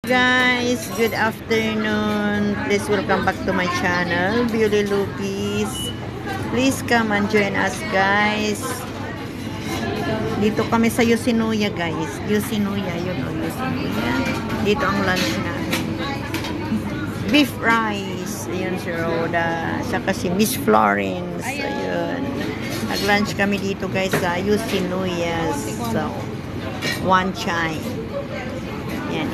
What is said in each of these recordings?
Guys, good afternoon. Please welcome back to my channel, Beauty Lupis. Please come and join us, guys. Dito kami sa Yoshinoya, guys. Yoshinoya, Yoshinoya. Dito ang lunch namin. Beef rice. Ayun si Rhoda. Saka si Miss Florence. Ayun. Nag-lunch kami dito, guys, sa Yoshinoya. So, one chai. Yan.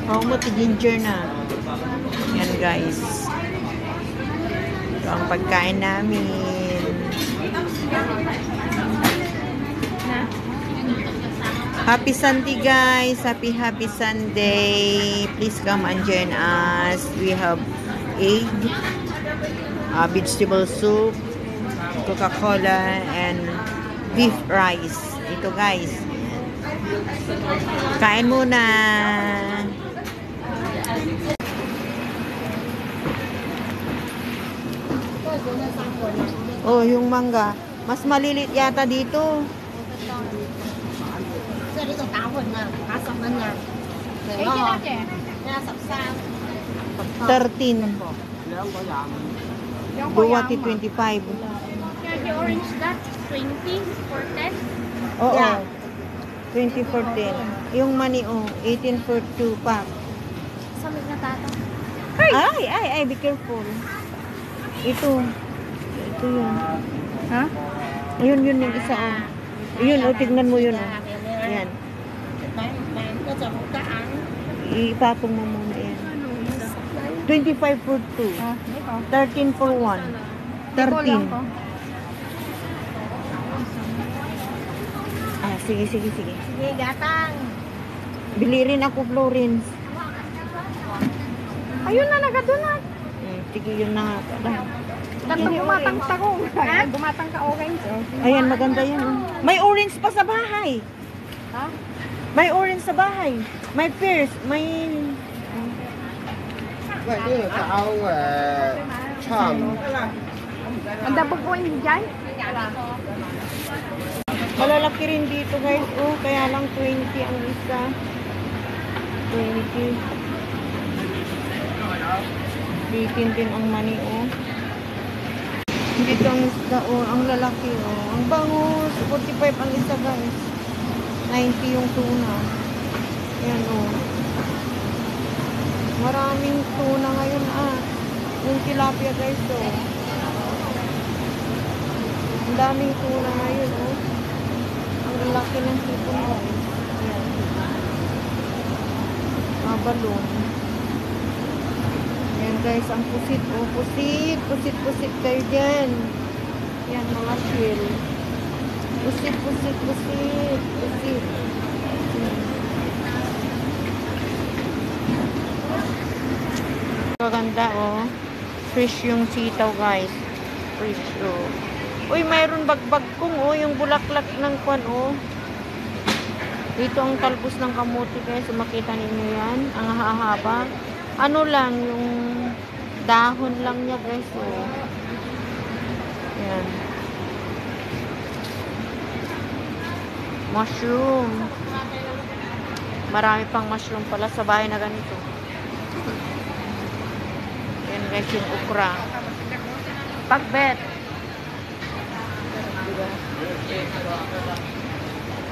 Ako mo ginger na. Yan, guys. Ito ang pagkain namin. Happy Sunday, guys. Happy Sunday. Please come and join us. We have egg, vegetable soup, Coca-Cola, and beef rice. Ito, guys. Kain muna. Oh, yung mangga. Mas malilit yata dito. 即係呢個打盤啊，打10蚊啊。你幾多隻？你有13。 13. 2 25. The orange that 20 for 10. Oo. Yeah. 20 for 10. Yung money, 18 for 2 pack. Samig na tata. Ay, be careful. Ito yun. Ha? Yun yung isa, Yun, tignan mo yun, Yan. ก็จะมุกดาหาร Ipatong mo muna yan. 25 for 2. 13 for 1. 13. Sige. Sige, gatang. Bili rin ako, Florence. Ayun na, nagadunat. Sige, yun na nga. Gandang gumatang takong. Gumatang ka orange. Ayan, maganda yan. May orange pa sa bahay. Ha? May orange sa bahay. May pears. May... 喂，呢度搞差唔多。 Ang dabog ko hindi dyan? Malalaki rin dito, guys. Kaya lang 20 ang isa. 20. 18 din ang money, Dito ang isda, ang lalaki, Ang bangus. 45 ang isa, guys. 90 yung tuna. Ayan, Maraming tuna ngayon, Yung tilapia, guys, Ang daming tuna ngayon, Ang laki ng sipon, guys. Ayan. Balon. Ayan, guys, ang pusit, Pusit kayo dyan. Ayan, mga shell. Pusit. Maganda, Fresh yung sitaw, guys. Fresh, Uy, mayroon bagbag kong, yung bulaklak ng kwan, Dito ang talbos ng kamuti, guys. Makita ninyo yan. Ang hahaba. Ano lang, yung dahon lang niya, guys, Ayan. Mushroom. Marami pang mushroom pala sa bahay na ganito. Ayan, guys, yung okra. Pagbet. Diba?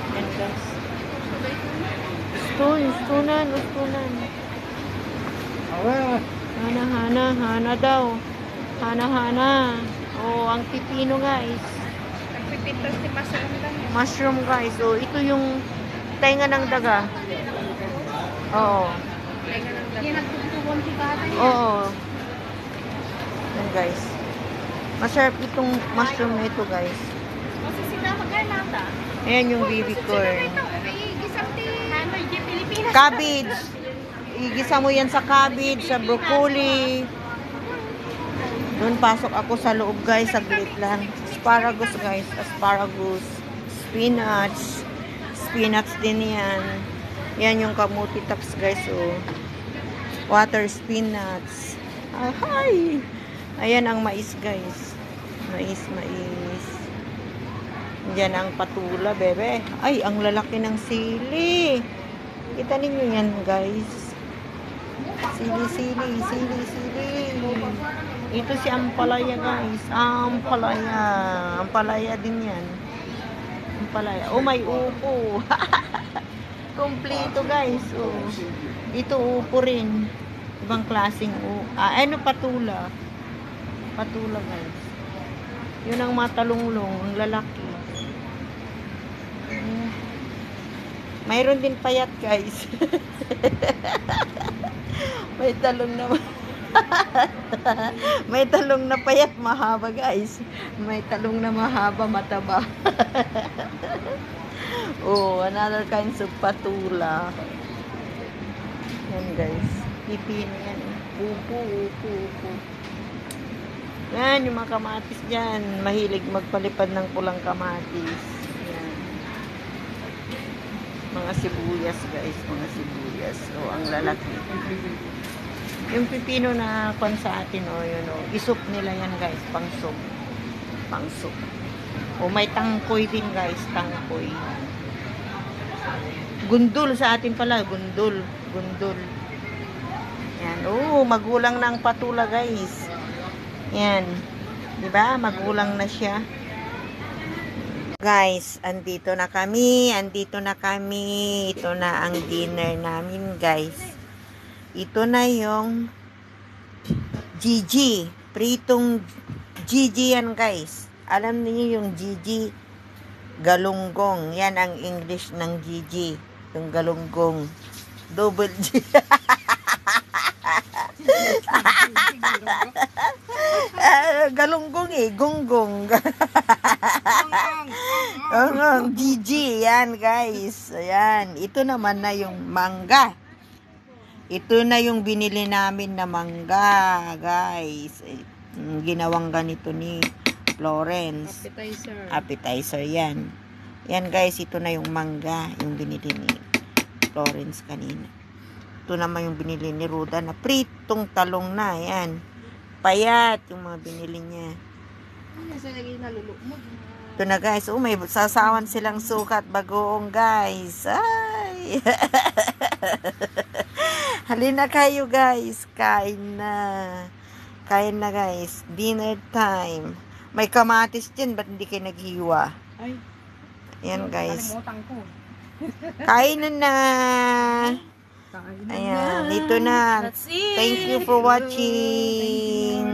Ayan, guys. Ustunan. Hana daw. Hana. Ang pipino, guys. Nagpipintas si mushroom lang. Mushroom, guys. Ito yung tenga ng daga. Oo. Yan nagtutuwan si tatay. Oo. Yan, guys. Masarap itong mushroom na ito, guys. Kasi sila mag-arnata. Ayan yung baby corn. Pilipinas. Cabbage. Igisa mo yan sa cabbage, sa broccoli. Doon pasok ako sa loob, guys. Saglit lang. Asparagus, guys. Asparagus. Spinach din yan. Yan yung kamuti tops, guys. Water spinach. Hi! Ayan ang mais, guys. Mais. Yan ang patula, bebe. Ay, ang lalaki ng sili. Kita ninyo yan, guys. Sili. Ito si Ampalaya, guys. Ampalaya. Ampalaya din yan. Ampalaya. Oh, may upo. Kompleto, guys. Oh. Ito upo rin. Ibang klaseng upo. Ano, patula. Patula, guys. Yun ang matalunglong, ang lalaki. Mayroon din payat, guys. May talong na may talong na payat, mahaba, guys. May talong na mahaba, mataba. Oh, another kinds of patula. Yan, guys. Pipino yan. Upo. Yan, yung mga kamatis dyan. Mahilig magpalipad ng pulang kamatis. Yan. Mga sibuyas, guys. Mga sibuyas. O, ang lalaki. Yung pipino na kwan sa atin, o, yun, o. Isup nila yan, guys. Pang-sup. Pang-sup. O, may tangkoy din, guys. Tangkoy. Gundul sa atin pala. Gundul. Yan. O, magulang ng patula, guys. Yan. Diba? Magulang na siya. Guys, andito na kami. Ito na ang dinner namin, guys. Ito na yung Gigi. Pritong Gigi yan, guys. Alam niyo yung Gigi? Galunggong. Yan ang English ng Gigi. Yung galunggong. Double G. Galunggong gonggong. Gigi, yan, guys. Ayan. Ito naman na yung mangga. Ito na yung binili namin na mangga, guys. Ginawang ganito ni Florence. Appetizer, yan. Yan, guys. Ito na yung mangga, yung binili ni Florence kanina. Ito naman yung binili ni Ruda na pritong talong na, yan. Payat yung mga binili niya. Ito na, guys. Oh, may sasawan silang sukat bagoong, guys. Ay. Halina kayo, guys. Kain na, guys. Dinner time. May kamatis din. Ba't hindi kayo naghiwa? Ayan, guys. Kain na. Ayan. Ito na. Thank you for watching.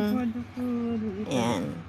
Ayan.